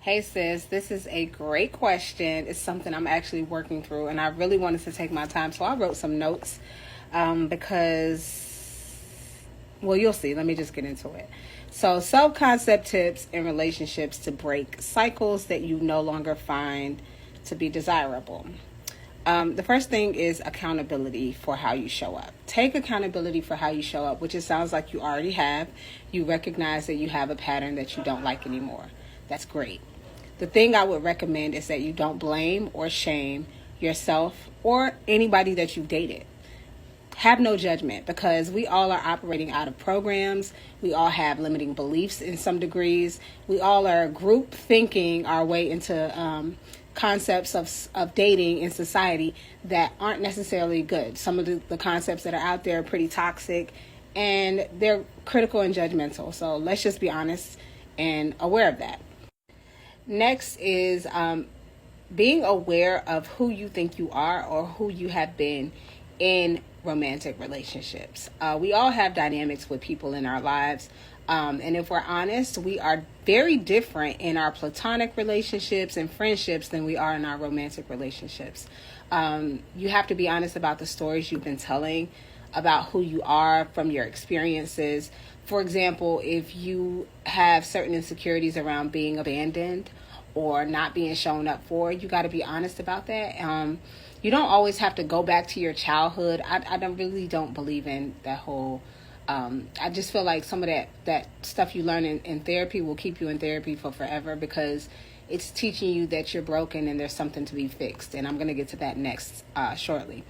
Hey sis, this is a great question. It's something I'm actually working through, and I really wanted to take my time, so I wrote some notes because, well, you'll see. Let me just get into it. So, self-concept tips in relationships to break cycles that you no longer find to be desirable. The first thing is accountability for how you show up. Take accountability for how you show up, which it sounds like you already have. You recognize that you have a pattern that you don't like anymore. That's great. The thing I would recommend is that you don't blame or shame yourself or anybody that you've dated. Have no judgment, because we all are operating out of programs. We all have limiting beliefs in some degrees. We all are group thinking our way into concepts of dating in society that aren't necessarily good. Some of the concepts that are out there are pretty toxic, and they're critical and judgmental. So let's just be honest and aware of that. Next is being aware of who you think you are or who you have been in romantic relationships. We all have dynamics with people in our lives. And if we're honest, we are very different in our platonic relationships and friendships than we are in our romantic relationships. You have to be honest about the stories you've been telling about who you are from your experiences. For example, if you have certain insecurities around being abandoned or not being shown up for, you got to be honest about that. You don't always have to go back to your childhood. I really don't believe in that whole... I just feel like some of that stuff you learn in therapy will keep you in therapy for forever, because it's teaching you that you're broken and there's something to be fixed. And I'm going to get to that next shortly.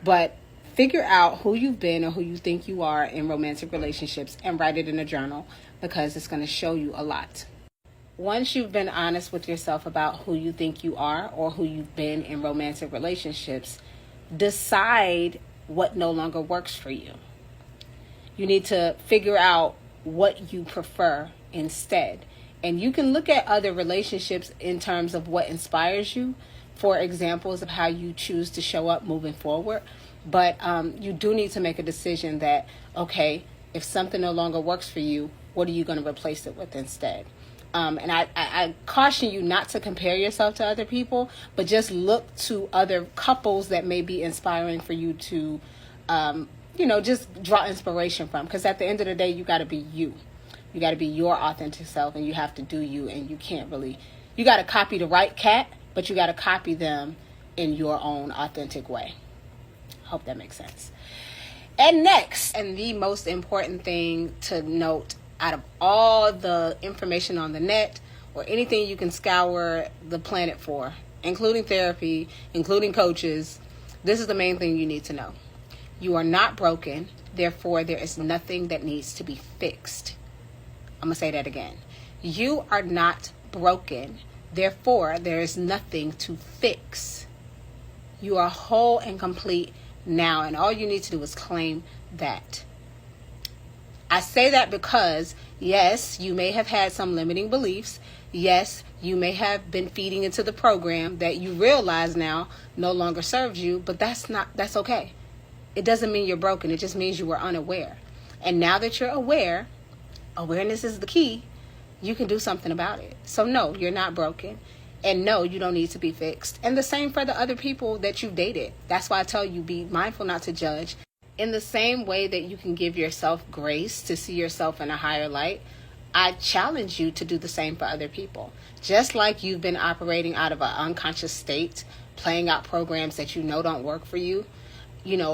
But figure out who you've been or who you think you are in romantic relationships and write it in a journal, because it's going to show you a lot. Once you've been honest with yourself about who you think you are or who you've been in romantic relationships, decide what no longer works for you. You need to figure out what you prefer instead. And you can look at other relationships in terms of what inspires you for examples of how you choose to show up moving forward. But you do need to make a decision that, okay, if something no longer works for you, what are you going to replace it with instead? And I caution you not to compare yourself to other people, but just look to other couples that may be inspiring for you to, just draw inspiration from. Because at the end of the day, you got to be you. You got to be your authentic self, and you have to do you. And you can't really, you got to copy the right cat, but you got to copy them in your own authentic way. Hope that makes sense. And next, and the most important thing to note out of all the information on the net or anything you can scour the planet for, including therapy, including coaches, this is the main thing you need to know. You are not broken. Therefore, there is nothing that needs to be fixed. I'm going to say that again. You are not broken. Therefore, there is nothing to fix. You are whole and complete now, and all you need to do is claim that. I say that because, yes, you may have had some limiting beliefs. Yes, you may have been feeding into the program that you realize now no longer serves you, but that's okay. It doesn't mean you're broken. It just means you were unaware. And now that you're aware, awareness is the key, you can do something about it. So no, you're not broken. And no, you don't need to be fixed. And the same for the other people that you've dated. That's why I tell you, be mindful not to judge. In the same way that you can give yourself grace to see yourself in a higher light, I challenge you to do the same for other people. Just like you've been operating out of an unconscious state, playing out programs that you know don't work for you.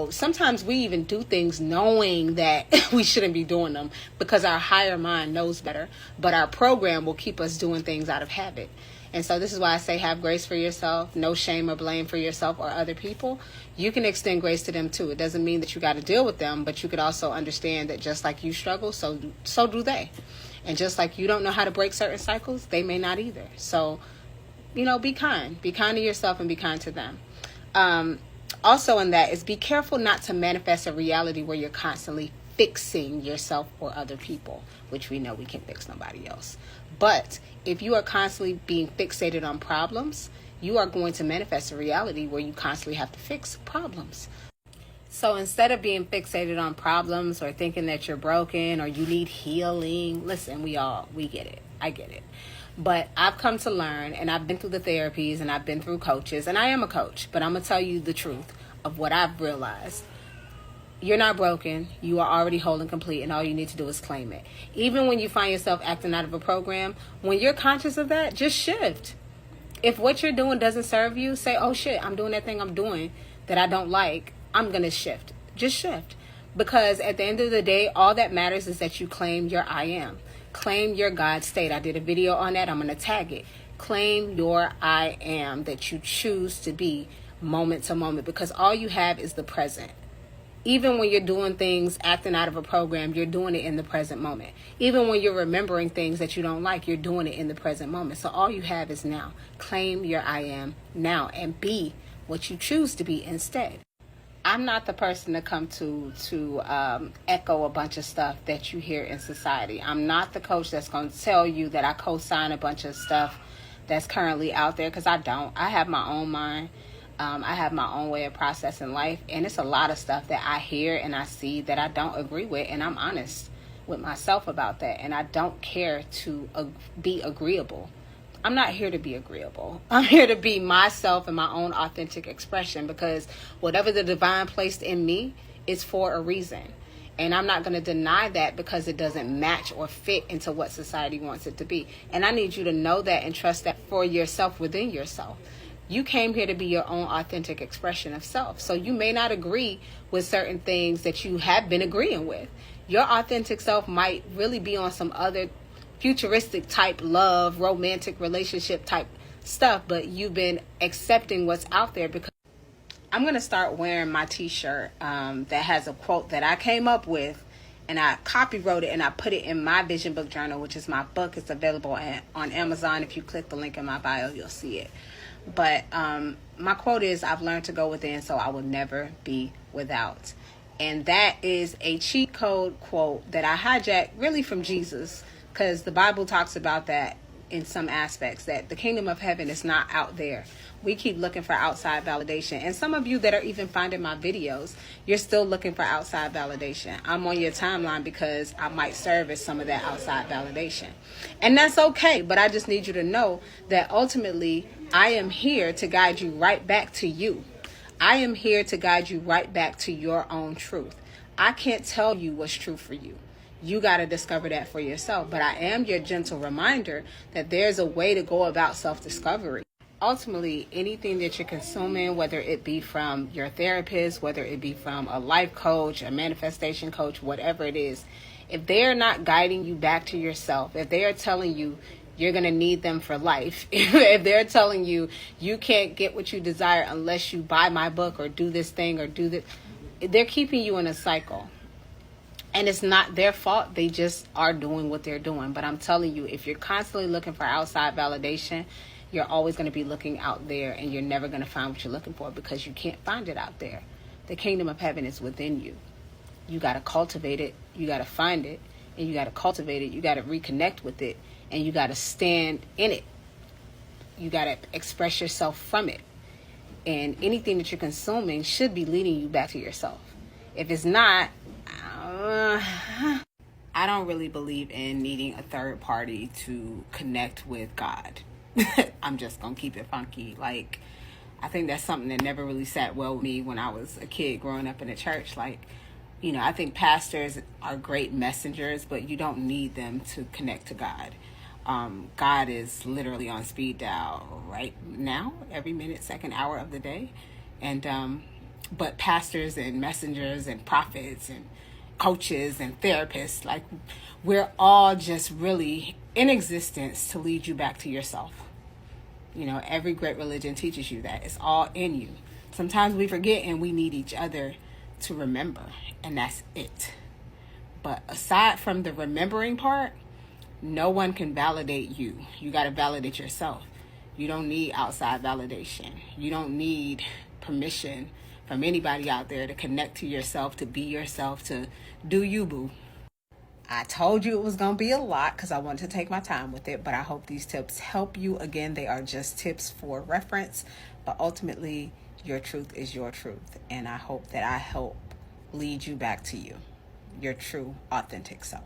Sometimes we even do things knowing that we shouldn't be doing them because our higher mind knows better, but our program will keep us doing things out of habit. And so this is why I say have grace for yourself, no shame or blame for yourself or other people. You can extend grace to them too. It doesn't mean that you got to deal with them, but you could also understand that just like you struggle, so do they. And just like you don't know how to break certain cycles, they may not either. So, be kind. Be kind to yourself and be kind to them. Also in that is be careful not to manifest a reality where you're constantly fixing yourself or other people, which we know we can't fix nobody else. But if you are constantly being fixated on problems, you are going to manifest a reality where you constantly have to fix problems. So instead of being fixated on problems or thinking that you're broken or you need healing, listen, we get it. I get it. But I've come to learn, and I've been through the therapies, and I've been through coaches, and I am a coach, but I'm going to tell you the truth of what I've realized. You're not broken. You are already whole and complete, and all you need to do is claim it. Even when you find yourself acting out of a program, when you're conscious of that, just shift. If what you're doing doesn't serve you, say, oh shit, I'm doing that thing I'm doing that I don't like. I'm going to shift. Just shift. Because at the end of the day, all that matters is that you claim your I am. Claim your God state. I did a video on that. I'm going to tag it. Claim your I am that you choose to be moment to moment, because all you have is the present. Even when you're doing things, acting out of a program, you're doing it in the present moment. Even when you're remembering things that you don't like, you're doing it in the present moment. So all you have is now. Claim your I am now and be what you choose to be instead. I'm not the person to come to echo a bunch of stuff that you hear in society. I'm not the coach that's going to tell you that I co-sign a bunch of stuff that's currently out there, because I don't. I have my own mind. I have my own way of processing life, and it's a lot of stuff that I hear and I see that I don't agree with, and I'm honest with myself about that, and I don't care to be agreeable. I'm not here to be agreeable. I'm here to be myself and my own authentic expression, because whatever the divine placed in me is for a reason. And I'm not going to deny that because it doesn't match or fit into what society wants it to be. And I need you to know that and trust that for yourself within yourself. You came here to be your own authentic expression of self. So you may not agree with certain things that you have been agreeing with. Your authentic self might really be on some other futuristic type love, romantic relationship type stuff, but you've been accepting what's out there. Because I'm going to start wearing my t-shirt that has a quote that I came up with, and I copywrote it and I put it in my Vision Book Journal, which is my book. It's available on Amazon. If you click the link in my bio, you'll see it. But my quote is, I've learned to go within, so I will never be without. And that is a cheat code quote that I hijacked really from Jesus, because the Bible talks about that in some aspects, that the kingdom of heaven is not out there. We keep looking for outside validation. And some of you that are even finding my videos, you're still looking for outside validation. I'm on your timeline because I might serve as some of that outside validation. And that's okay. But I just need you to know that ultimately I am here to guide you right back to you. I am here to guide you right back to your own truth. I can't tell you what's true for you. You got to discover that for yourself. But I am your gentle reminder that there's a way to go about self-discovery. Ultimately, anything that you're consuming, whether it be from your therapist, whether it be from a life coach, a manifestation coach, whatever it is, if they're not guiding you back to yourself, if they are telling you you're going to need them for life, if they're telling you you can't get what you desire unless you buy my book or do this thing or do this, they're keeping you in a cycle. And it's not their fault. They just are doing what they're doing. But I'm telling you, if you're constantly looking for outside validation, you're always going to be looking out there, and you're never going to find what you're looking for because you can't find it out there. The kingdom of heaven is within you. You got to cultivate it. You got to find it, and you got to cultivate it. You got to reconnect with it, and you got to stand in it. You got to express yourself from it. And anything that you're consuming should be leading you back to yourself. If it's not, I don't really believe in needing a third party to connect with God. I'm just gonna keep it funky. Like, I think that's something that never really sat well with me when I was a kid growing up in the church. Like, you know, I think pastors are great messengers, but you don't need them to connect to God. God is literally on speed dial right now, every minute, second, hour of the day. And but pastors and messengers and prophets and coaches and therapists, like, we're all just really in existence to lead you back to yourself. You know, every great religion teaches you that. It's all in you. Sometimes we forget and we need each other to remember, and that's it. But aside from the remembering part, no one can validate you. You got to validate yourself. You don't need outside validation. You don't need permission from anybody out there to connect to yourself, to be yourself, to do you, boo. I told you it was going to be a lot because I wanted to take my time with it, but I hope these tips help you. Again, they are just tips for reference, but ultimately your truth is your truth. And I hope that I help lead you back to you, your true, authentic self.